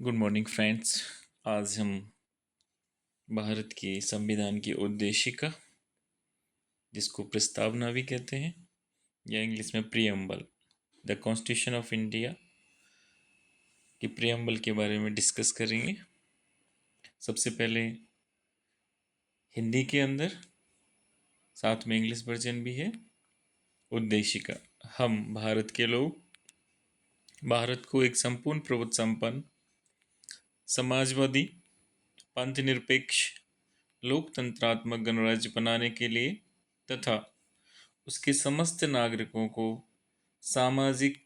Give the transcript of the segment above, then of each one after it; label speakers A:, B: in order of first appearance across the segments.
A: Good morning friends. आज हम भारत के संविधान की उद्देशिका, जिसको प्रस्तावना भी कहते हैं या इंग्लिश में preamble, the constitution of India की प्रियम्बल के बारे में डिस्कस करेंगे। सबसे पहले हिंदी के अंदर, साथ में इंग्लिश वर्जन भी है। उद्देशिका: हम भारत के लोग भारत को एक संपूर्ण प्रभुत्व संपन्न, समाजवादी, पंथनिरपेक्ष, लोकतंत्रात्मक गणराज्य बनाने के लिए तथा उसके समस्त नागरिकों को सामाजिक,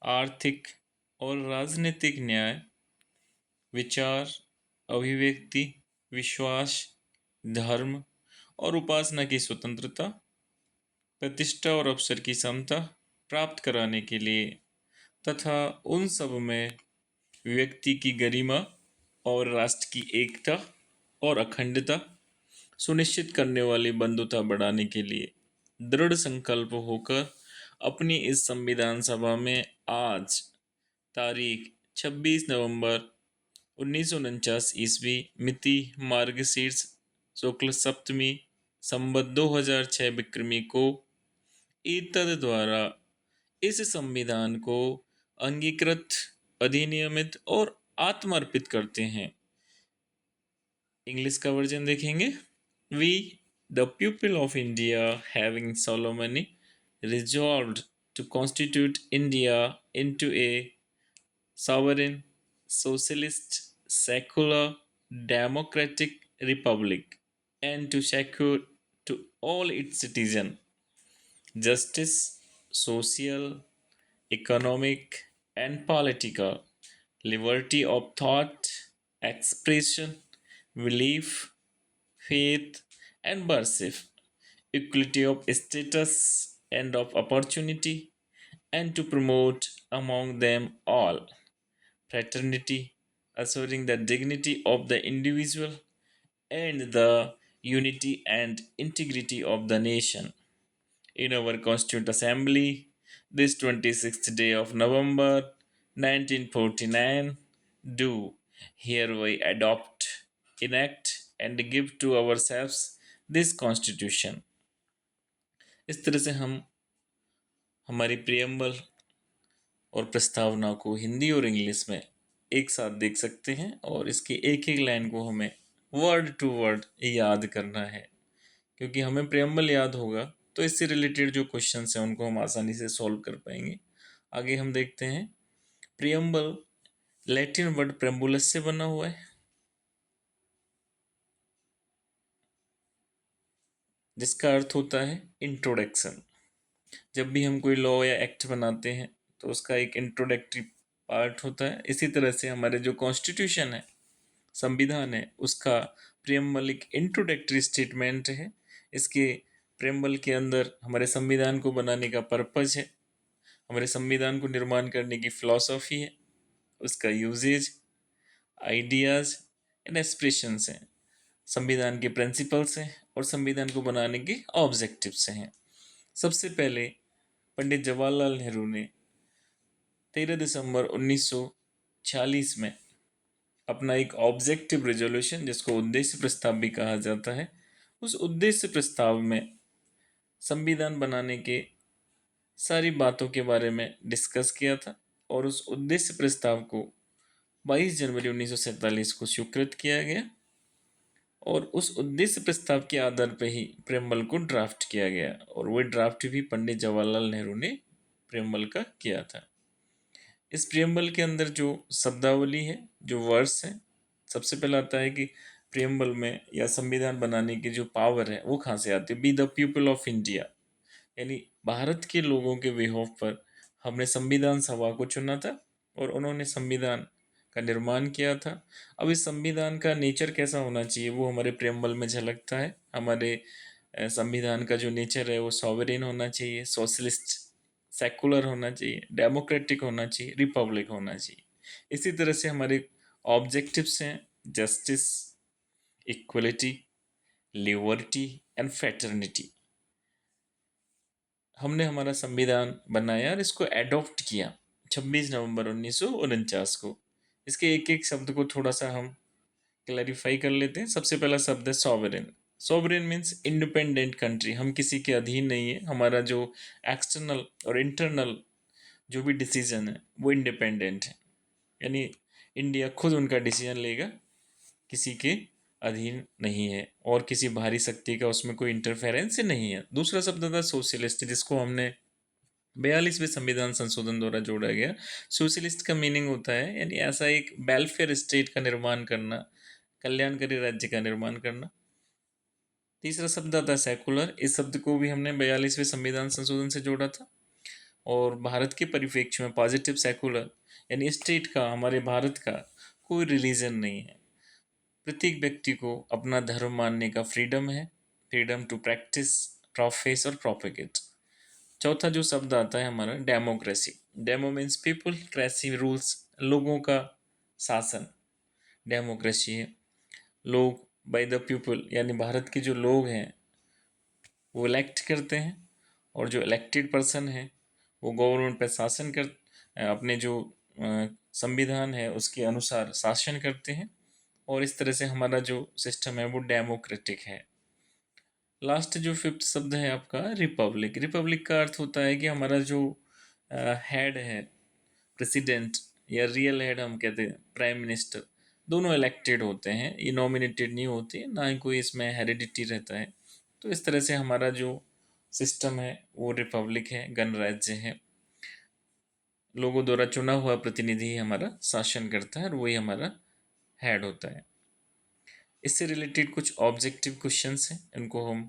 A: आर्थिक और राजनीतिक न्याय, विचार, अभिव्यक्ति, विश्वास, धर्म और उपासना की स्वतंत्रता, प्रतिष्ठा और अवसर की समता प्राप्त कराने के लिए तथा उन सब में व्यक्ति की गरिमा और राष्ट्र की एकता और अखंडता सुनिश्चित करने वाली बंधुता बढ़ाने के लिए दृढ़ संकल्प होकर अपनी इस संविधान सभा में आज तारीख 26 नवंबर 1949 ईस्वी मिति मार्गशीर्ष शुक्ल सप्तमी संवत 2006 विक्रमी को ईतद द्वारा इस संविधान को अंगीकृत, अधिनियमित और आत्मर्पित करते हैं। इंग्लिश का वर्जन देखेंगे। We the people of India having solemnly resolved to constitute India into a sovereign, socialist, secular, democratic republic, and to secure to all its citizens justice, social, economic, and political, liberty of thought, expression, belief, faith, and worship, equality of status and of opportunity, and to promote among them all fraternity, assuring the dignity of the individual and the unity and integrity of the nation. In our Constituent Assembly, this 26th day of November 1949, do hereby adopt, enact, and give to ourselves this Constitution. इस तरह से हम हमारी preamble और प्रस्तावना को हिंदी और English में एक साथ देख सकते हैं और इसके एक एक लाइन को हमें वर्ड टू वर्ड याद करना है, क्योंकि हमें प्रियम्बल याद होगा तो इससे रिलेटेड जो क्वेश्चंस हैं उनको हम आसानी से सॉल्व कर पाएंगे। आगे हम देखते हैं। प्रियम्बल लैटिन वर्ड प्रेम्बुलस से बना हुआ है, जिसका अर्थ होता है इंट्रोडक्शन। जब भी हम कोई लॉ या एक्ट बनाते हैं तो उसका एक इंट्रोडक्टरी पार्ट होता है। इसी तरह से हमारे जो कॉन्स्टिट्यूशन है, संविधान है, उसका प्रियम्बल एक इंट्रोडक्टरी स्टेटमेंट है। इसके प्रियम्बल के अंदर हमारे संविधान को बनाने का पर्पज है, हमारे संविधान को निर्माण करने की फिलॉसफी है, उसका यूजेज, आइडियाज एंड एक्सप्रेशंस हैं, संविधान के प्रिंसिपल्स हैं और संविधान को बनाने के ऑब्जेक्टिव्स हैं। सबसे पहले पंडित जवाहरलाल नेहरू ने 13 दिसंबर 1946 में अपना एक ऑब्जेक्टिव रेजोल्यूशन, जिसको उद्देश्य प्रस्ताव भी कहा जाता है, उस उद्देश्य प्रस्ताव में संविधान बनाने के सारी बातों के बारे में डिस्कस किया था और उस उद्देश्य प्रस्ताव को 22 जनवरी 1947 को स्वीकृत किया गया और उस उद्देश्य प्रस्ताव के आधार पर ही प्रियम्बल को ड्राफ्ट किया गया और वह ड्राफ्ट भी पंडित जवाहरलाल नेहरू ने प्रियम्बल का किया था। इस प्रियम्बल के अंदर जो शब्दावली है, जो वर्ड्स हैं, सबसे पहला आता है कि प्रियम्बल में या संविधान बनाने की जो पावर है वो कहाँ से आती है। Be the people of India, यानी भारत के लोगों के बिहाफ पर हमने संविधान सभा को चुना था और उन्होंने संविधान का निर्माण किया था। अब इस संविधान का नेचर कैसा होना चाहिए वो हमारे प्रियम्बल में झलकता है। हमारे संविधान का जो नेचर है वो सॉवरेन होना चाहिए, सोशलिस्ट, सेकुलर होना चाहिए, डेमोक्रेटिक होना चाहिए, रिपब्लिक होना चाहिए। इसी तरह से हमारे ऑब्जेक्टिव्स हैं justice, equality, liberty and fraternity. हमने हमारा संविधान बनाया और इसको एडॉप्ट किया 26 नवंबर 1949 को। इसके एक एक शब्द को थोड़ा सा हम क्लैरिफाई कर लेते हैं। सबसे पहला शब्द है sovereign. Sovereign means independent country. हम किसी के अधीन नहीं है। हमारा जो एक्सटर्नल और इंटरनल जो भी डिसीजन है वो इंडिपेंडेंट है, यानी इंडिया खुद उनका डिसीजन लेगा, किसी के अधीन नहीं है और किसी बाहरी शक्ति का उसमें कोई इंटरफेरेंस नहीं है। दूसरा शब्द था सोशलिस्ट, जिसको हमने 42वें संविधान संशोधन द्वारा जोड़ा गया। सोशलिस्ट का मीनिंग होता है यानी ऐसा एक वेलफेयर स्टेट का निर्माण करना, कल्याणकारी राज्य का निर्माण करना। तीसरा शब्द आता है सेकुलर। इस शब्द को भी हमने 42वें संविधान संशोधन से जोड़ा था। और भारत के परिप्रेक्ष्य में पॉजिटिव सेकुलर यानी स्टेट का, हमारे भारत का कोई रिलीजन नहीं है। प्रत्येक व्यक्ति को अपना धर्म मानने का फ्रीडम है, फ्रीडम टू प्रैक्टिस, प्रोफेस और प्रोपेगेट। चौथा जो शब्द आता है हमारा democracy. Demo means people, cracy rules, लोगों का शासन, डेमोक्रेसी है। लोग बाय द पीपल यानी भारत के जो लोग हैं वो इलेक्ट करते हैं, और जो इलेक्टेड पर्सन है वो गवर्नमेंट पर शासन कर, अपने जो संविधान है उसके अनुसार शासन करते हैं, और इस तरह से हमारा जो सिस्टम है वो डेमोक्रेटिक है। लास्ट जो फिफ्थ शब्द है आपका रिपब्लिक। रिपब्लिक का अर्थ होता है कि हमारा जो हेड है, प्रेसिडेंट या रियल हेड हम कहते हैं प्राइम मिनिस्टर, दोनों इलेक्टेड होते हैं, ये नॉमिनेटेड नहीं होते, ना ही कोई इसमें हेरिडिटी रहता है। तो इस तरह से हमारा जो सिस्टम है वो रिपब्लिक है, गणराज्य है। लोगों द्वारा चुना हुआ प्रतिनिधि ही हमारा शासन करता है और वही हमारा हेड होता है। इससे रिलेटेड कुछ ऑब्जेक्टिव क्वेश्चंस हैं, इनको हम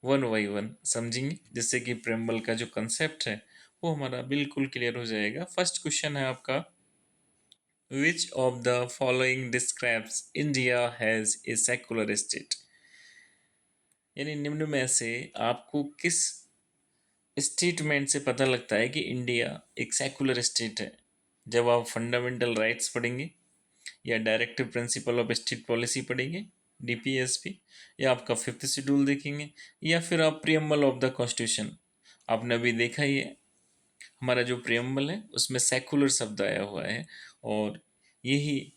A: वन बाई वन समझेंगे, जिससे कि प्रेम्बल का जो कंसेप्ट है वो हमारा बिल्कुल क्लियर हो जाएगा। फर्स्ट क्वेश्चन है आपका, विच of the following describes India has a secular state. यानी निम्न में से आपको किस स्टेटमेंट से पता लगता है कि इंडिया एक सेकुलर स्टेट है। जब आप फंडामेंटल राइट्स पढ़ेंगे, या directive principle of state policy पढ़ेंगे डीपीएसपी, या आपका फिफ्थ शेड्यूल देखेंगे, या फिर आप प्रियम्बल ऑफ द कॉन्स्टिट्यूशन। आपने अभी देखा ही है हमारा जो प्रियम्बल है उसमें सेकुलर शब्द आया हुआ है, और यही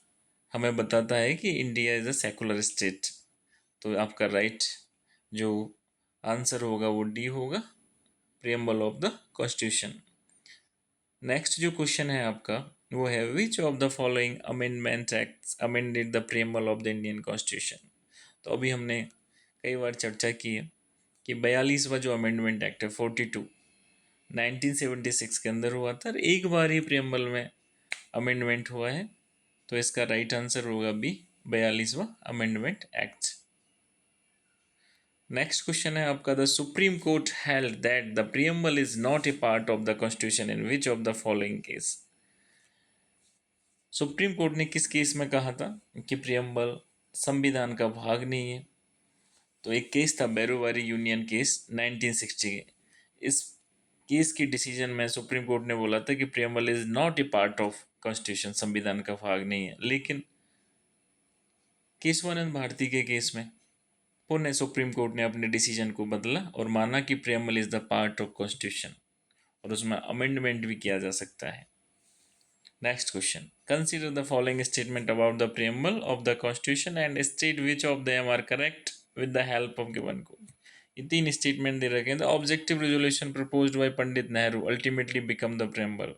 A: हमें बताता है कि India is a secular state. तो आपका राइट जो आंसर होगा वो डी होगा, preamble of the constitution. Next जो क्वेश्चन है आपका वो है, विच of the following amendment acts amended the preamble of the Indian constitution. तो अभी हमने कई बार चर्चा की है कि 42वां जो अमेंडमेंट एक्ट है 42 1976 के अंदर हुआ था, और एक बार ही प्रियम्बल में अमेंडमेंट हुआ है। तो इसका राइट आंसर होगा बी, 42वां अमेंडमेंट एक्ट। नेक्स्ट क्वेश्चन है आपका, the supreme court held that the preamble is not a part of the constitution in which of the following case. Supreme court ने किस केस में कहा था कि प्रियम्बल संविधान का भाग नहीं है। तो एक केस था बैरोवारी यूनियन केस 1960 के। इस केस की डिसीजन में सुप्रीम कोर्ट ने बोला था कि preamble is not a part of constitution, संविधान का भाग नहीं है। लेकिन केशवानंद भारती के केस में पुनः सुप्रीम कोर्ट ने अपने डिसीजन को बदला और माना कि preamble is the part of constitution, और उसमें अमेंडमेंट भी किया जा सकता है। Next question. Consider the following statement about the preamble of the Constitution and state which of them are correct with the help of given code. ये तीन statement दे रखे हैं। The objective resolution proposed by Pandit Nehru ultimately become the preamble.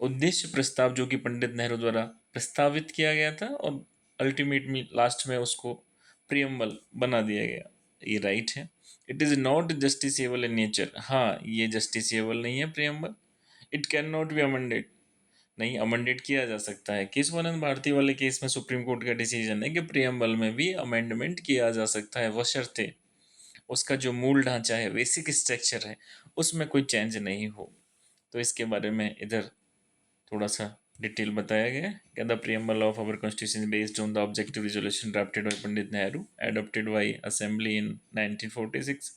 A: उद्देश्य प्रस्ताव जो कि पंडित नेहरू द्वारा प्रस्तावित किया गया था और अल्टीमेटली लास्ट में उसको प्रियम्बल बना दिया गया, ये राइट है। It is not justiciable in nature. हाँ, ये जस्टिसेबल नहीं है preamble. It can not be amended, नहीं अमेंडेड किया जा सकता है। केशवानंद भारती वाले केस में सुप्रीम कोर्ट का डिसीजन है कि प्रियम्बल में भी अमेंडमेंट किया जा सकता है, बशर्ते उसका जो मूल ढांचा है, बेसिक स्ट्रक्चर है, उसमें कोई चेंज नहीं हो। तो इसके बारे में इधर थोड़ा सा डिटेल बताया गया है। The preamble of our constitution based on the objective resolution drafted bye Pandit Nehru adopted by assembly in 1946.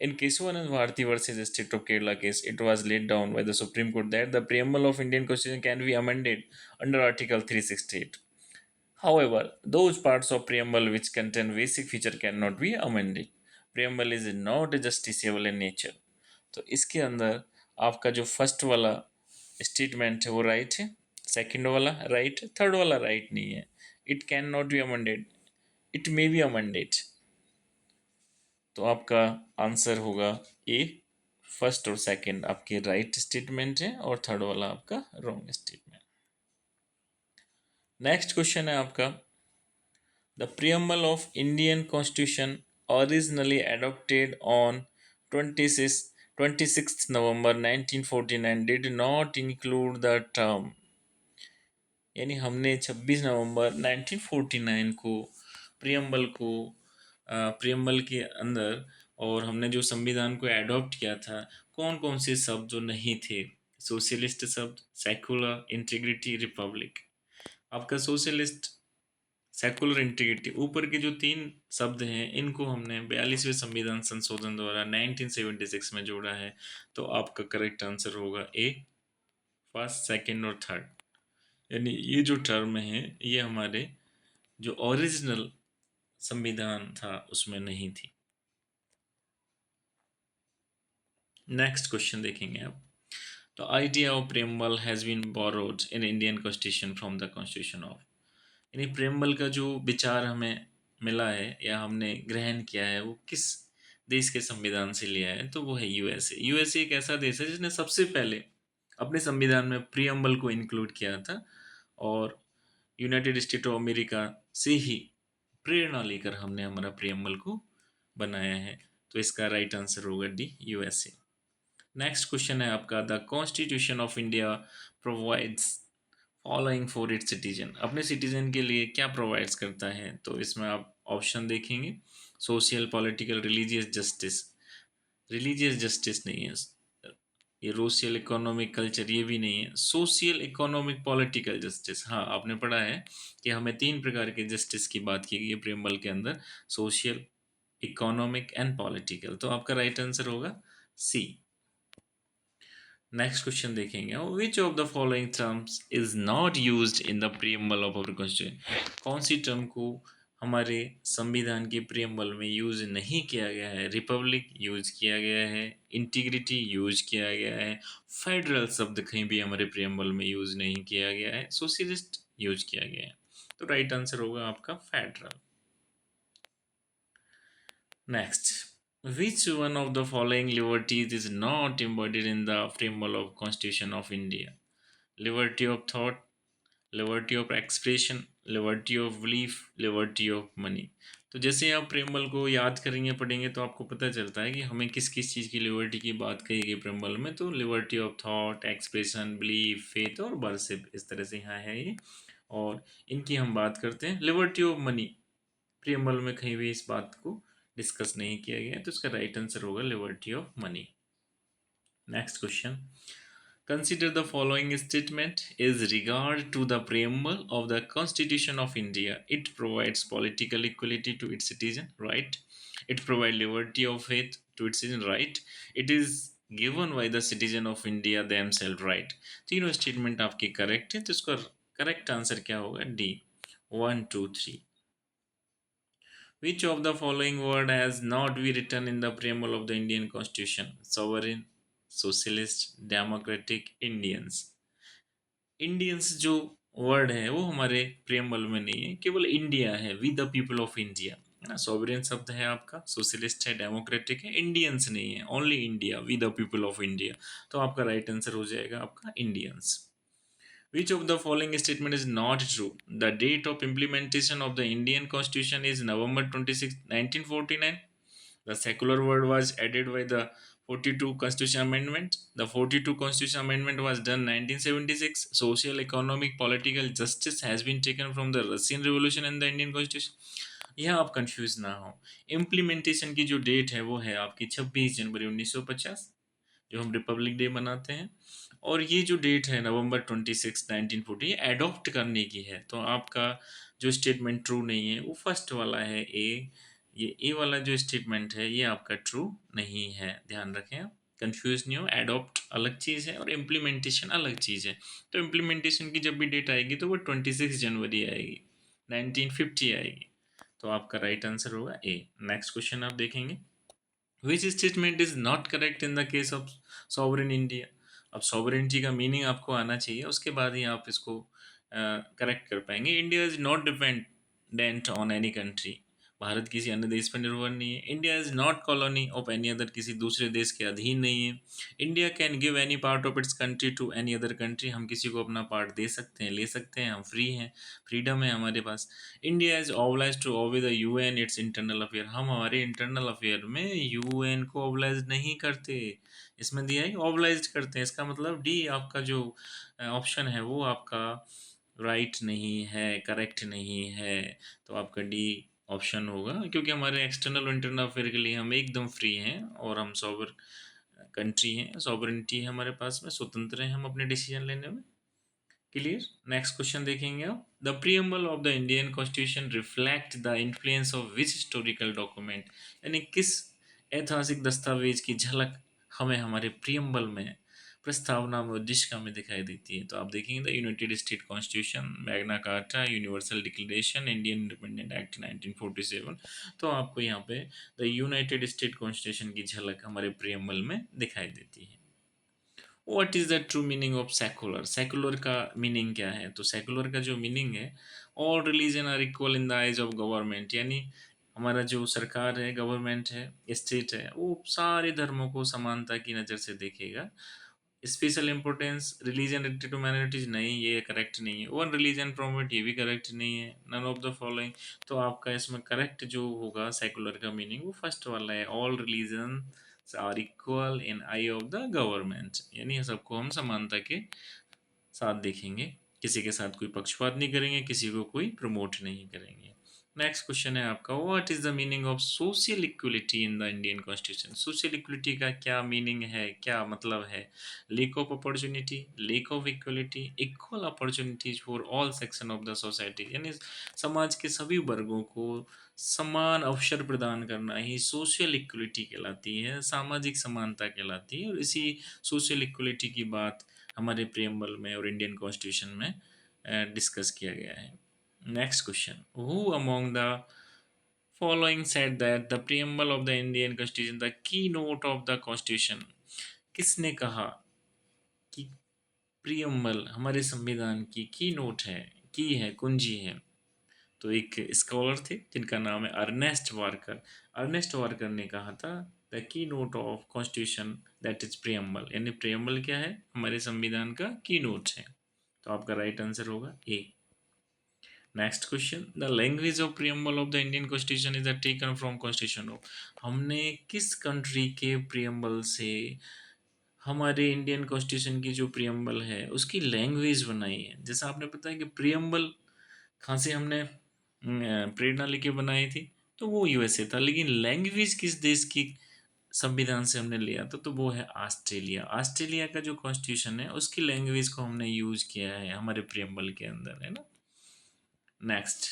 A: In Kesavanand Bharati versus State of Kerala case, it was laid down by the Supreme Court that the preamble of Indian Constitution can be amended under Article 368. However, those parts of preamble which contain basic feature cannot be amended. Preamble is not justiciable in nature. तो इसके अंदर आपका जो first वाला statement है वो right है। Second वाला राइट, थर्ड वाला राइट नहीं है। It can not be amended, it may be amended. तो आपका आंसर होगा ए। फर्स्ट और सेकंड आपके राइट स्टेटमेंट है और थर्ड वाला आपका रॉन्ग स्टेटमेंट। नेक्स्ट क्वेश्चन है आपका, the preamble of Indian Constitution originally adopted on 26 26th November 1949 did not include the term, यानी हमने 26 नवंबर 1949 को प्रियम्बल के अंदर और हमने जो संविधान को एडॉप्ट किया था, कौन कौन से शब्द जो नहीं थे? सोशलिस्ट शब्द, सेकुलर, इंटीग्रिटी, रिपब्लिक। आपका सोशलिस्ट, सेकुलर, इंटीग्रिटी, ऊपर के जो तीन शब्द हैं इनको हमने 42वें संविधान संशोधन द्वारा 1976 में जोड़ा है। तो आपका करेक्ट आंसर होगा ए, फर्स्ट, सेकंड और थर्ड। यानी ये जो टर्म है ये हमारे जो ओरिजिनल संविधान था उसमें नहीं थी। नेक्स्ट क्वेश्चन देखेंगे आप। तो idea of preamble has been borrowed in Indian constitution from the constitution of, यानी प्रेमबल का जो विचार हमें मिला है या हमने ग्रहण किया है वो किस देश के संविधान से लिया है? तो वो है यूएसए। यूएसए एक ऐसा देश है जिसने सबसे पहले अपने संविधान में प्रियम्बल को इंक्लूड किया था और यूनाइटेड स्टेट ऑफ अमेरिका से ही प्रेरणा लेकर हमने हमारा प्रियम्बल को बनाया है। तो इसका राइट आंसर होगा डी, यूएसए। नेक्स्ट क्वेश्चन है आपका, the constitution of India provides following for its citizen, अपने सिटीजन के लिए क्या प्रोवाइड्स करता है? तो इसमें आप ऑप्शन देखेंगे, social, political, religious justice. Religious justice नहीं है ये, सोशल, इकोनॉमिक, कल्चर ये भी नहीं है, सोशल, इकोनॉमिक, पॉलिटिकल जस्टिस। हाँ, आपने पढ़ा है कि हमें तीन प्रकार के जस्टिस की बात की गई है प्रेमबल के अंदर, सोशल, इकोनॉमिक एंड पॉलिटिकल। तो आपका राइट आंसर होगा सी। नेक्स्ट क्वेश्चन देखेंगे, which of the following terms is not used in the preamble of our constitution, कौन सी टर्म को हमारे संविधान के प्रीएम्बल में यूज नहीं किया गया है? रिपब्लिक यूज किया गया है, इंटीग्रिटी यूज किया गया है, फेडरल शब्द कहीं भी हमारे प्रीएम्बल में यूज नहीं किया गया है, सोशलिस्ट यूज किया गया है। तो राइट आंसर होगा आपका federal. Next, which one of the following liberties is not embodied in the preamble of Constitution of India? Liberty of thought, liberty of expression, liberty of belief, liberty of money। तो जैसे आप preamble को याद करेंगे पढ़ेंगे तो आपको पता चलता है कि हमें किस किस चीज़ की लिबर्टी की बात कही गई प्रेमबल में। तो liberty of thought, expression, belief, faith और वर्शिप, इस तरह से यहाँ है ये। और इनकी हम बात करते हैं। लिबर्टी ऑफ मनी प्रियम्बल में कहीं भी इस बात को डिस्कस नहीं किया गया है, तो इसका राइट आंसर होगा liberty of money. Next question, consider the following statement is regard to the preamble of the Constitution of India. It provides political equality to its citizen, right? It provides liberty of faith to its citizen, right? It is given by the citizen of India themselves, right? तीनों statement आपके correct है, तो इसका correct answer क्या होगा? D, 1 2 3। Which of the following word has not been written in the preamble of the Indian Constitution? Sovereign, socialist, democratic, Indians। Indians जो word है वो हमारे प्रियम्बल में नहीं है, केवल इंडिया है, we the people of India, है ना। सॉवरेन शब्द है आपका, सोशलिस्ट है, डेमोक्रेटिक है, इंडियंस नहीं है, only India, we the people of India. तो आपका राइट आंसर हो जाएगा आपका Indians. Which of the following statement is not true? The date of implementation of the Indian Constitution is November 26, 1949. The secular word was added by the 42 Constitution Amendment. The 42 Constitution Amendment was done 1976. Social, economic, political justice has been taken from the Russian Revolution and the Indian Constitution. यहाँ आप confuse ना हो, implementation की जो date है वो है आपकी 26 जनवरी 1950, जो हम रिपब्लिक डे मनाते हैं। और ये जो डेट है नवंबर 26 1940, एडॉप्ट करने की है। तो आपका जो स्टेटमेंट ट्रू नहीं है वो फर्स्ट वाला है ए, ये ए वाला जो स्टेटमेंट है ये आपका ट्रू नहीं है, ध्यान रखें आप, कंफ्यूज नहीं हो। एडॉप्ट अलग चीज़ है और इम्प्लीमेंटेशन अलग चीज़ है। तो इम्प्लीमेंटेशन की जब भी डेट आएगी तो वो 26 जनवरी आएगी, 1950 आएगी। तो आपका राइट आंसर होगा ए। नेक्स्ट क्वेश्चन आप देखेंगे, which statement is not correct in the case of sovereign India? अब सॉवरेनिटी का मीनिंग आपको आना चाहिए, उसके बाद ही आप इसको करेक्ट कर पाएंगे। India is not dependent on any country. Bharat किसी अन्य देश पर निर्भर नहीं है। India is not colony of any other, किसी दूसरे देश के अधीन नहीं है। India can give any part of its country to any other country. हम किसी को अपना पार्ट दे सकते हैं, ले सकते हैं, हम फ्री हैं, फ्रीडम है हमारे पास। India is oblige to obey the UN its internal affair. हम हमारे इंटरनल अफेयर में यूएन को ऑब्लाइज नहीं करते। इसमें दिया है ऑब्लाइज करते हैं, इसका मतलब डी आपका जो ऑप्शन है वो आपका राइट नहीं है, करेक्ट नहीं है। तो आपका डी ऑप्शन होगा, क्योंकि हमारे एक्सटर्नल और इंटरनल अफेयर के लिए हम एकदम फ्री हैं और हम सॉवर कंट्री हैं, सॉवरेनिटी है हमारे पास में, स्वतंत्र हैं हम अपने डिसीजन लेने में। क्लियर। नेक्स्ट क्वेश्चन देखेंगे आप। The preamble of the Indian constitution reflect the influence of which historical document. यानी किस ऐतिहासिक दस्तावेज की झलक हमें हमारे प्रीएम्बल में, प्रस्तावना में, उद्देशिका में दिखाई देती है। तो आप देखेंगे the United state constitution, Magna carta, universal declaration, Indian independent act 1947। तो आपको यहाँ पे द यूनाइटेड स्टेट कॉन्स्टिट्यूशन की झलक हमारे प्रीएम्बल में दिखाई देती है। What is the true meaning of secular. Secular का मीनिंग क्या है? तो सेकुलर का जो मीनिंग है, all religion are equal in the eyes of government. यानी हमारा जो सरकार है, गवर्नमेंट है, स्टेट है, वो सारे धर्मों को समानता की नज़र से देखेगा। Special importance religion related to minorities, नहीं, ये करेक्ट नहीं है। वन रिलीजन प्रॉमिट, ये भी करेक्ट नहीं है। None of the following. तो आपका इसमें करेक्ट जो होगा सेकुलर का मीनिंग वो फर्स्ट वाला है, all religion are equal in eye of the government. यानी सबको हम समानता के साथ देखेंगे, किसी के साथ कोई पक्षपात नहीं करेंगे, किसी को कोई प्रमोट नहीं करेंगे। नेक्स्ट क्वेश्चन है आपका, what is the meaning of social equality in the Indian constitution. Social equality का क्या मीनिंग है, क्या मतलब है? Lake of opportunity, lake of equality, equal opportunities for all section of the society. यानी समाज के सभी वर्गों को समान अवसर प्रदान करना ही सोशल इक्वलिटी कहलाती है, सामाजिक समानता कहलाती है। और इसी सोशल इक्वलिटी की बात हमारे प्रियम्बल में और इंडियन कॉन्स्टिट्यूशन में डिस्कस किया गया है। Next question, who among the following said that the preamble of the Indian constitution the key note of the constitution. किसने कहा कि प्रियम्बल हमारे संविधान की नोट है, की है, कुंजी है? तो एक स्कॉलर थे जिनका नाम है अर्नेस्ट वार्कर। अर्नेस्ट वार्कर ने कहा था the key note of constitution that is preamble. यानी प्रियम्बल क्या है? हमारे संविधान का की नोट है। तो आपका राइट आंसर होगा A. Next question, the language of preamble of the Indian constitution is taken from constitution of. हमने किस कंट्री के प्रियम्बल से हमारे इंडियन कॉन्स्टिट्यूशन की जो प्रियम्बल है उसकी लैंग्वेज बनाई है? जैसा आपने पता है कि प्रियम्बल कहाँ से हमने प्रेरणा लेके बनाई थी, तो वो यूएसए था। लेकिन लैंग्वेज किस देश की संविधान से हमने लिया था? तो वो है ऑस्ट्रेलिया। ऑस्ट्रेलिया का जो कॉन्स्टिट्यूशन है उसकी लैंग्वेज को हमने यूज किया है हमारे प्रियम्बल के अंदर, है ना। Next,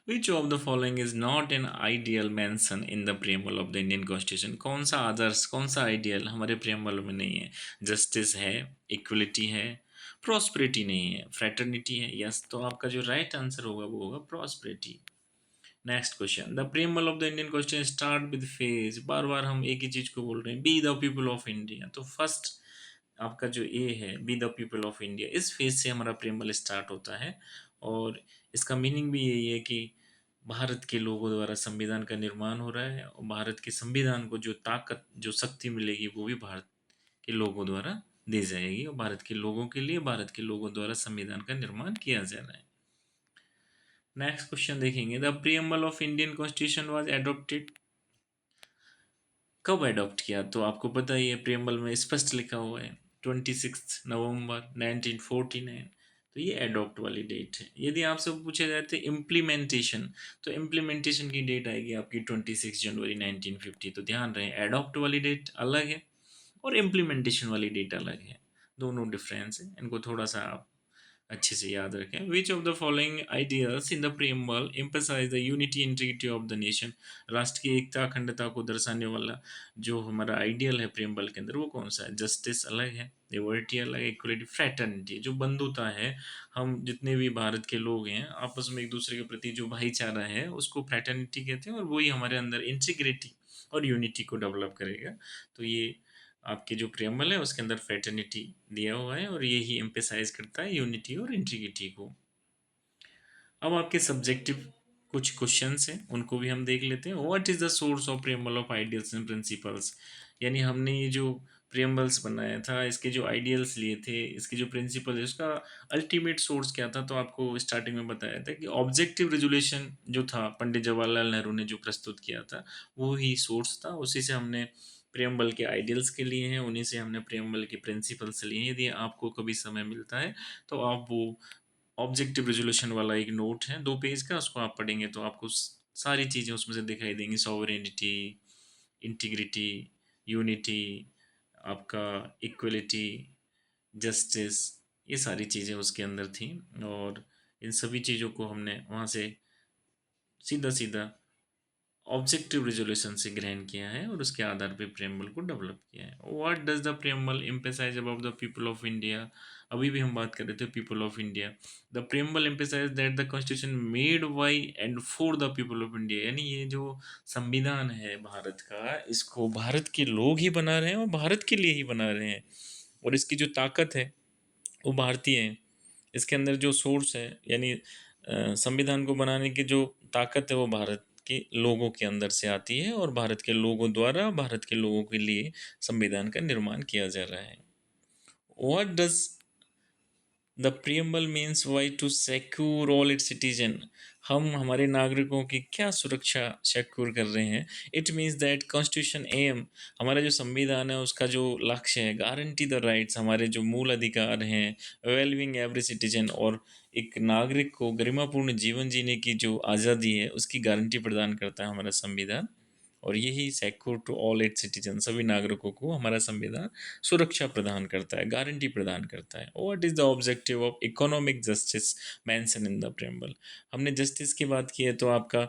A: which of the following is not an ideal mention in the preamble of the Indian constitution. कौन सा आदर्श, कौन सा आइडियल हमारे प्रियम्बल में नहीं है? जस्टिस है, इक्वलिटी है, प्रॉस्पेरिटी नहीं है, फ्रेटर्निटी है। यस, तो आपका जो राइट आंसर होगा वो होगा prosperity. Next question, the preamble of the Indian constitution start with phase. बार बार हम एक ही चीज को बोल रहे हैं, be the people of India. तो फर्स्ट आपका जो ए है, be the people of India, इस फेज से हमारा प्रियम्बल स्टार्ट होता है। और इसका मीनिंग भी यही है कि भारत के लोगों द्वारा संविधान का निर्माण हो रहा है, और भारत के संविधान को जो ताकत, जो शक्ति मिलेगी वो भी भारत के लोगों द्वारा दी जाएगी, और भारत के लोगों के लिए, भारत के लोगों द्वारा संविधान का निर्माण किया जा रहा है। नेक्स्ट क्वेश्चन देखेंगे, the preamble of Indian constitution was adopted. कब एडॉप्ट किया? तो आपको पता ही है, प्रियम्बल में स्पष्ट लिखा हुआ है 26 नवंबर 1949। तो ये एडॉप्ट वाली डेट है। यदि आपसे पूछे जाए थे इम्प्लीमेंटेशन, तो इम्प्लीमेंटेशन की डेट आएगी आपकी 26 जनवरी 1950। तो ध्यान रहे, एडॉप्ट वाली डेट अलग है और इम्प्लीमेंटेशन वाली डेट अलग है, दोनों डिफरेंस है, इनको थोड़ा सा आप अच्छे से याद रखें। Which of the following ideas in the preamble emphasize the unity integrity of the nation. राष्ट्र की एकता, अखंडता को दर्शाने वाला जो हमारा आइडियल है प्रियम्बल के अंदर, वो कौन सा है? जस्टिस अलग है, लिबर्टी अलग है, इक्वलिटी, फ्रेटर्निटी जो बंधुता है। हम जितने भी भारत के लोग हैं आपस में एक दूसरे के प्रति जो भाईचारा है उसको फ्रेटर्निटी कहते हैं, और वही हमारे अंदर इंटीग्रिटी और यूनिटी को डेवलप करेगा। तो ये आपके जो प्रियम्बल है उसके अंदर फ्रेटर्निटी दिया हुआ है और यही एम्फेसाइज करता है यूनिटी और इंटीग्रिटी को। अब आपके सब्जेक्टिव कुछ क्वेश्चंस हैं, उनको भी हम देख लेते हैं। What is the source of preamble of ideals and principles, यानी हमने ये जो प्रियम्बल्स बनाया था, इसके जो आइडियल्स लिए थे, इसके जो प्रिंसिपल है, उसका अल्टीमेट सोर्स क्या था। तो आपको स्टार्टिंग में बताया था कि ऑब्जेक्टिव रेजोल्यूशन जो था पंडित जवाहरलाल नेहरू ने जो प्रस्तुत किया था वो ही सोर्स था। उसी से हमने प्रियम्बल के आइडियल्स के लिए हैं, उन्हीं से हमने प्रियम्बल के प्रिंसिपल्स लिए हैं। यदि आपको कभी समय मिलता है तो आप वो ऑब्जेक्टिव रेजोल्यूशन वाला एक नोट है 2 पेज का, उसको आप पढ़ेंगे तो आपको सारी चीज़ें उसमें से दिखाई देंगी। सॉवरेनिटी, इंटीग्रिटी, यूनिटी, आपका इक्वलिटी, जस्टिस, ये सारी चीज़ें उसके अंदर थी। और इन सभी चीज़ों को हमने वहाँ से सीधा सीधा ऑब्जेक्टिव रिजोल्यूशन से ग्रहण किया है और उसके आधार पे प्रियम्बल को डेवलप किया है। What does the preamble emphasize about the people of India, अभी भी हम बात कर रहे थे people of India. The preamble emphasize that the constitution made by and for the people of India, यानी ये जो संविधान है भारत का, इसको भारत के लोग ही बना रहे हैं और भारत के लिए ही बना रहे हैं, और इसकी जो ताकत है वो भारतीय है। इसके अंदर जो सोर्स है, यानी संविधान को बनाने की जो ताकत है वो भारत के लोगों के अंदर से आती है और भारत के लोगों द्वारा भारत के लोगों के लिए संविधान का निर्माण किया जा रहा है। What does the preamble means why to secure all its citizen, हम हमारे नागरिकों की क्या सुरक्षा सिक्योर कर रहे हैं। It means that constitution um, हमारा जो संविधान है उसका जो लक्ष्य है, गारंटी द राइट्स, हमारे जो मूल अधिकार हैं, वेलविंग एवरी सिटीजन, और एक नागरिक को गरिमापूर्ण जीवन जीने की जो आज़ादी है उसकी गारंटी प्रदान करता है हमारा संविधान। और यही secure to all its citizen, सभी नागरिकों को हमारा संविधान सुरक्षा प्रदान करता है, गारंटी प्रदान करता है। What is the objective of economic justice mention in the preamble, हमने जस्टिस की बात की है तो आपका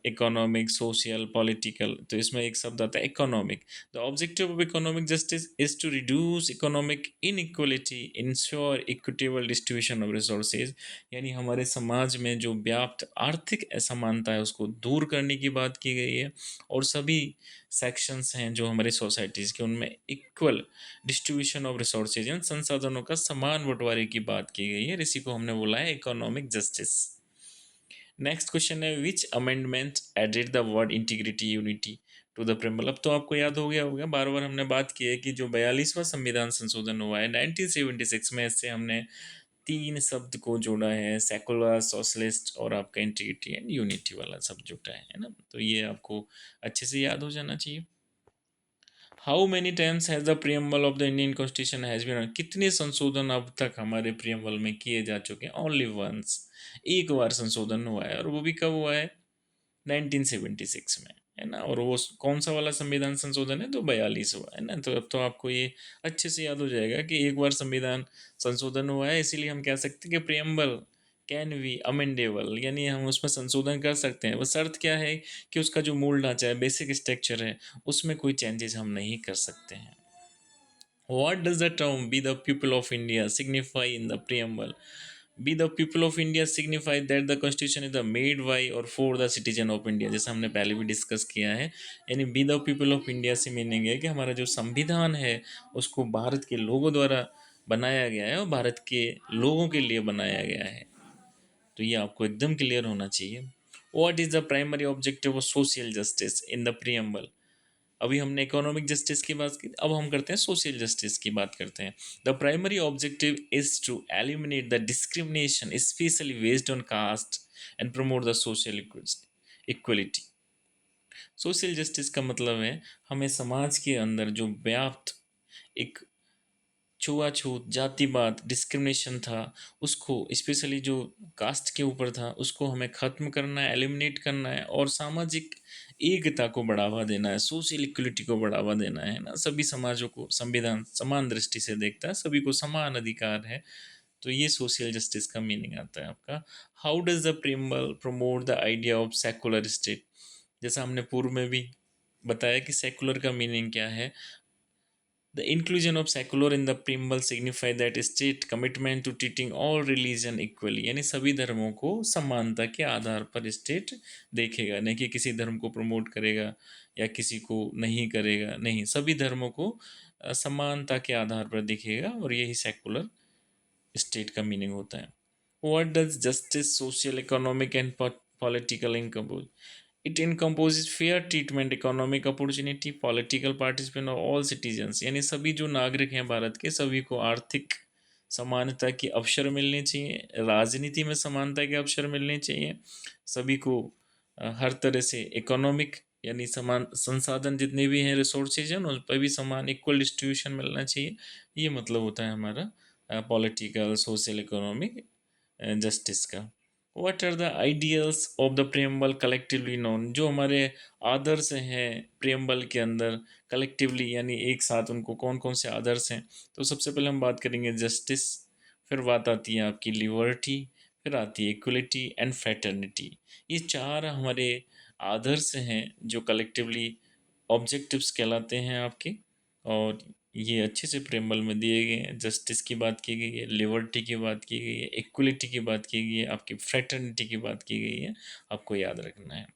A: इकोनॉमिक, सोशल, पॉलिटिकल, तो इसमें एक शब्द आता है economic. The objective of economic justice is to reduce economic inequality, ensure equitable distribution of resources, यानी हमारे समाज में जो व्याप्त आर्थिक असमानता है उसको दूर करने की बात की गई है, और सभी सेक्शंस हैं जो हमारे सोसाइटीज़ के उनमें इक्वल डिस्ट्रीब्यूशन ऑफ रिसोर्सेज, यानी संसाधनों का समान बंटवारे की बात की गई है। इसी को हमने बोला है इकोनॉमिक जस्टिस। नेक्स्ट क्वेश्चन है which amendment added the word integrity unity to the preamble. अब तो आपको याद हो गया होगा, बार बार हमने बात की है कि जो 42वां संविधान संशोधन हुआ है 1976 में, इससे हमने 3 शब्द को जोड़ा है, सेकुलर, सोशलिस्ट और आपका इंटीग्रिटी एंड यूनिटी वाला सब जुटा है ना। तो ये आपको अच्छे से याद हो जाना चाहिए। How many times has the preamble of the Indian constitution has been, कितने संशोधन अब तक हमारे प्रियम्बल में किए जा चुके हैं। ओनली वंस, एक बार संशोधन हुआ है, और वो भी कब हुआ है, 1976 में, है ना। और वो कौन सा वाला संविधान संशोधन है, तो 42 हुआ है ना। तो अब तो आपको ये अच्छे से याद हो जाएगा कि एक बार संविधान संशोधन हुआ है, इसीलिए हम कह सकते हैं कि प्रियम्बल कैन बी अमेंडेबल, यानी हम उसमें संशोधन कर सकते हैं। बस शर्त क्या है कि उसका जो मूल ढांचा है, बेसिक स्ट्रक्चर है, उसमें कोई चेंजेस हम नहीं कर सकते हैं। What does the term "be the people of India" signify in the preamble? Be the people of India signify that the constitution is the made by or for the citizen of India, जैसा हमने पहले भी discuss किया है। यानी B the people of India से meaning है कि हमारा जो संविधान है उसको भारत के लोगों द्वारा बनाया गया है और भारत के लोगों के लिए बनाया गया है। तो ये आपको एकदम क्लियर होना चाहिए। What is the primary objective of social justice in the preamble. अभी हमने इकोनॉमिक जस्टिस की बात की, अब हम करते हैं सोशल जस्टिस की बात करते हैं। The primary objective is to eliminate the discrimination specially based on caste and promote the social equality. Social justice का मतलब है हमें समाज के अंदर जो व्याप्त एक छुआछूत, जातिवाद, डिस्क्रिमिनेशन था, उसको स्पेशली जो कास्ट के ऊपर था उसको हमें ख़त्म करना है, एलिमिनेट करना है, और सामाजिक एकता को बढ़ावा देना है, सोशल इक्वलिटी को बढ़ावा देना है ना। सभी समाजों को संविधान समान दृष्टि से देखता है, सभी को समान अधिकार है। तो ये सोशल जस्टिस का मीनिंग आता है आपका। How does the preamble promote the idea of secular state, जैसा हमने पूर्व में भी बताया कि सेकुलर का मीनिंग क्या है। The inclusion of secular in the preamble signify that state commitment to treating all religion equally, यानी सभी धर्मों को समानता के आधार पर स्टेट देखेगा, नहीं कि किसी धर्म को प्रमोट करेगा या किसी को नहीं करेगा, नहीं, सभी धर्मों को समानता के आधार पर दिखेगा, और यही सेकुलर स्टेट का मीनिंग होता है। What does justice social economic and political encompass? It encompasses fair treatment, economic opportunity, political participant और ऑल सिटीजन्स, यानी सभी जो नागरिक हैं भारत के, सभी को आर्थिक समानता के अवसर मिलने चाहिए, राजनीति में समानता के अवसर मिलने चाहिए, सभी को हर तरह से इकोनॉमिक यानी समान संसाधन जितने भी हैं, रिसोर्सेज हैं, उन पर भी समान इक्वल डिस्ट्रीब्यूशन मिलना चाहिए। ये मतलब होता है हमारा पॉलिटिकल सोशल इकोनॉमिक जस्टिस का। What are the ideals of the preamble collectively known? जो हमारे आदर्श हैं प्रियम्बल के अंदर कलेक्टिवली, यानी एक साथ, उनको कौन कौन से आदर्श हैं? तो सबसे पहले हम बात करेंगे जस्टिस, फिर बात आती है आपकी लिबर्टी, फिर आती है इक्वलिटी एंड फ्रेटर्निटी। ये चार हमारे आदर्श हैं जो कलेक्टिवली ऑब्जेक्टिव्स कहलाते हैं आपके, और ये अच्छे से प्रेमबल में दिए गए हैं। जस्टिस की बात की गई है, लिबर्टी की बात की गई है, इक्वलिटी की बात की गई है, आपकी फ्रेटर्निटी की बात की गई है, आपको याद रखना है।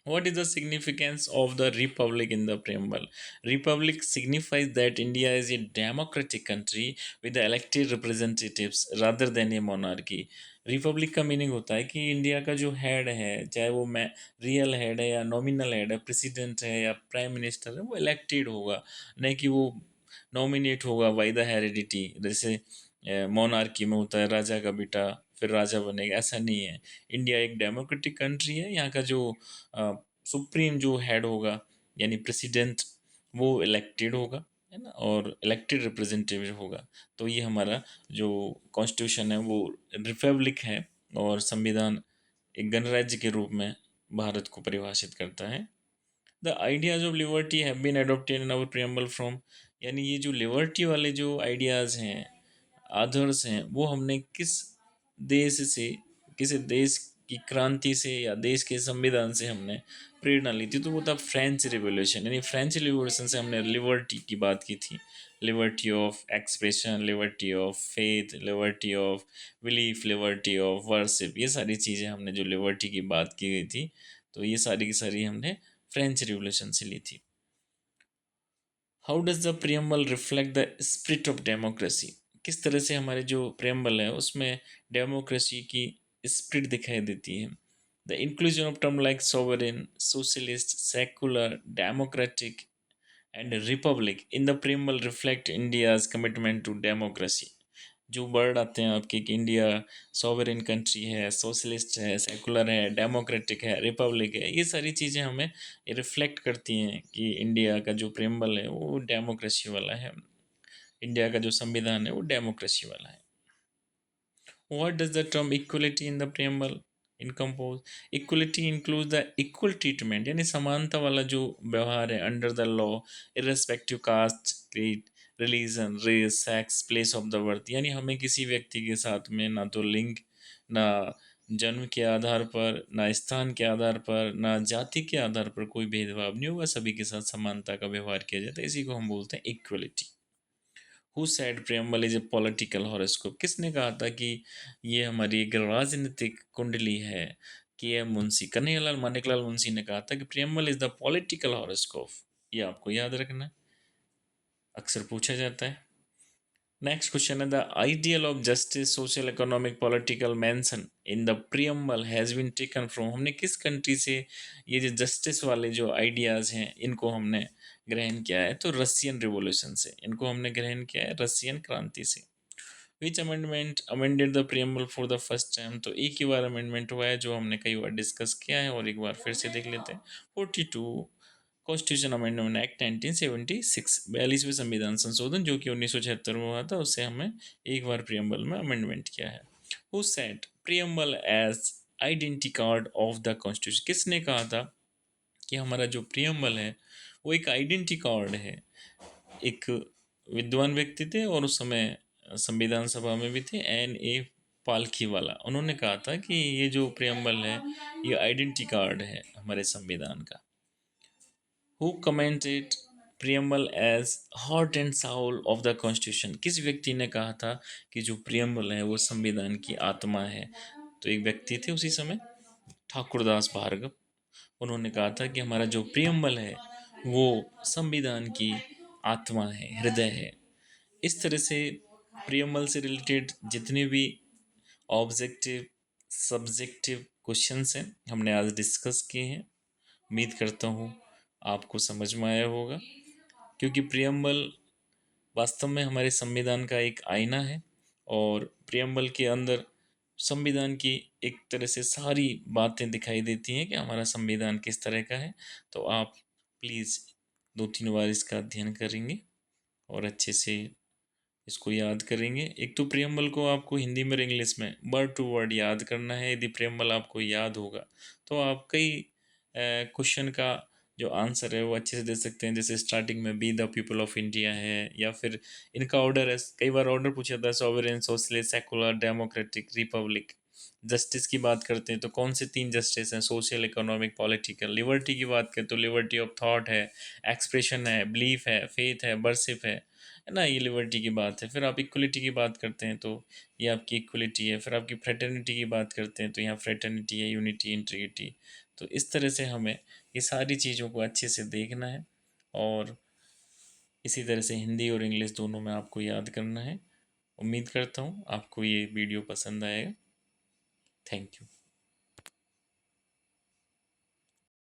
A: What is the significance of the republic in the preamble? Republic signifies that India is a democratic country with the elected representatives rather than a monarchy. Republic का मीनिंग होता है कि इंडिया का जो हेड है, चाहे वो मैं रियल हेड है या नॉमिनल हेड है, प्रेसिडेंट है या प्राइम मिनिस्टर है, वो इलेक्टेड होगा, नहीं कि वो नॉमिनेट होगा बाय द हेरिडिटी, जैसे मोनार्की में होता है राजा का बेटा फिर राजा बनेगा, ऐसा नहीं है। इंडिया एक डेमोक्रेटिक कंट्री है, यहाँ का जो सुप्रीम जो हेड होगा यानी प्रेसिडेंट, वो इलेक्टेड होगा, है ना, और इलेक्टेड रिप्रेजेंटेटिव होगा। तो ये हमारा जो कॉन्स्टिट्यूशन है वो रिपब्लिक है, और संविधान एक गणराज्य के रूप में भारत को परिभाषित करता है। The ideas of liberty have been adopted in our preamble from, यानी ये जो लिबर्टी वाले जो आइडियाज़ हैं, आदर्श हैं, वो हमने किस देश से, किसी देश की क्रांति से या देश के संविधान से हमने प्रेरणा ली थी? तो वो था फ्रेंच रिवॉल्यूशन, यानी फ्रेंच रिवॉल्यूशन से हमने लिबर्टी की बात की थी। Liberty of expression, liberty of faith, liberty of belief, liberty of worship, ये सारी चीज़ें हमने जो लिबर्टी की बात की गई थी, तो ये सारी की सारी हमने फ्रेंच रिवॉल्यूशन से ली थी। How does the preamble reflect the spirit of democracy? किस तरह से हमारे जो प्रियम्बल है उसमें डेमोक्रेसी की स्पिरिट दिखाई देती है? The inclusion of term like sovereign, socialist, secular, democratic and republic in the preamble reflect India's commitment to democracy. जो वर्ड आते हैं आपके कि इंडिया सॉवरेन कंट्री है, सोशलिस्ट है, सेकुलर है, डेमोक्रेटिक है, रिपब्लिक है, ये सारी चीज़ें हमें रिफ्लेक्ट करती हैं कि इंडिया का जो प्रेम्बल है वो डेमोक्रेसी वाला है, इंडिया का जो संविधान है वो डेमोक्रेसी वाला है। What does the term equality in the preamble encompass? Equality includes the equal treatment, यानी समानता वाला जो व्यवहार है under the law, irrespective caste, creed, religion, race, sex, place of the birth, यानी हमें किसी व्यक्ति के साथ में ना तो लिंग, ना जन्म के आधार पर, ना स्थान के आधार पर, ना जाति के आधार पर कोई भेदभाव नहीं होगा, सभी के साथ समानता का व्यवहार किया जाता है। इसी को हम बोलते हैं equality. Who said preamble is a political horoscope? किसने कहा था कि ये हमारी एक राजनीतिक कुंडली है? कि एम मुंशी, कन्हैयालाल मानिकलाल मुंशी ने कहा था कि preamble is the political horoscope. ये आपको याद रखना है, अक्सर पूछा जाता है। नेक्स्ट क्वेश्चन है the ideal of justice social economic political mention in the preamble has been taken from? हमने किस कंट्री से ये जो जस्टिस वाले जो आइडियाज हैं इनको हमने ग्रहण किया है? तो रशियन रिवॉल्यूशन से इनको हमने ग्रहण किया है, रशियन क्रांति से। विच amendment amended the preamble for the first time? तो एक ही बार अमेंडमेंट हुआ है जो हमने कई बार डिस्कस किया है, और एक बार फिर से देख लेते हैं। 42 कॉन्स्टिट्यूशन अमेंडमेंट एक्ट 1976, 42वें संविधान संशोधन जो कि 1976 में हुआ था, उससे हमें एक बार प्रियम्बल में अमेंडमेंट किया है। Who set preamble as identity card of the constitution? किसने कहा था कि हमारा जो प्रियम्बल है वो एक आइडेंटिटी कार्ड है? एक विद्वान व्यक्ति थे और उस समय संविधान सभा में भी थे, एन ए पालखी वाला, उन्होंने कहा था कि ये जो प्रियम्बल है ये आइडेंटिटी कार्ड है हमारे संविधान का। Who commented preamble as heart and soul of the constitution? किस व्यक्ति ने कहा था कि जो प्रियम्बल है वो संविधान की आत्मा है? तो एक व्यक्ति थे उसी समय, ठाकुरदास भार्गव। उन्होंने कहा था कि हमारा जो प्रियम्बल है वो संविधान की आत्मा है, हृदय है। इस तरह से प्रियम्बल से रिलेटेड जितने भी ऑब्जेक्टिव सब्जेक्टिव क्वेश्चंस हैं हमने आज डिस्कस किए हैं। उम्मीद करता हूँ आपको समझ में आया होगा, क्योंकि प्रियम्बल वास्तव में हमारे संविधान का एक आईना है और प्रियम्बल के अंदर संविधान की एक तरह से सारी बातें दिखाई देती हैं कि हमारा संविधान किस तरह का है। तो आप प्लीज़ 2-3 बार इसका अध्ययन करेंगे और अच्छे से इसको याद करेंगे। एक तो प्रियम्बल को आपको हिंदी में और इंग्लिश में वर्ड टू वर्ड याद करना है। यदि प्रियम्बल आपको याद होगा तो आप कई क्वेश्चन का जो आंसर है वो अच्छे से दे सकते हैं। जैसे स्टार्टिंग में B the people of India है, या फिर इनका ऑर्डर है, कई बार ऑर्डर पूछा था sovereign, socialist, secular, democratic, Republic. Justice की बात करते हैं तो कौन से 3 जस्टिस हैं, सोशल, इकोनॉमिक, पॉलिटिकल। लिबर्टी की बात करें तो लिबर्टी ऑफ थॉट है, एक्सप्रेशन है, बिलीफ है, फेथ है, वर्शिप है ना, ये लिबर्टी की बात है। फिर आप इक्वलिटी की बात करते हैं तो ये आपकी इक्वलिटी है। फिर आपकी फ्रेटर्निटी की बात करते हैं तो यहाँ फ्रेटर्निटी है, यूनिटी, इंटीग्रिटी। तो इस तरह से हमें ये सारी चीज़ों को अच्छे से देखना है और इसी तरह से हिंदी और इंग्लिश दोनों में आपको याद करना है। उम्मीद करता हूँ आपको ये वीडियो पसंद आएगा। Thank you.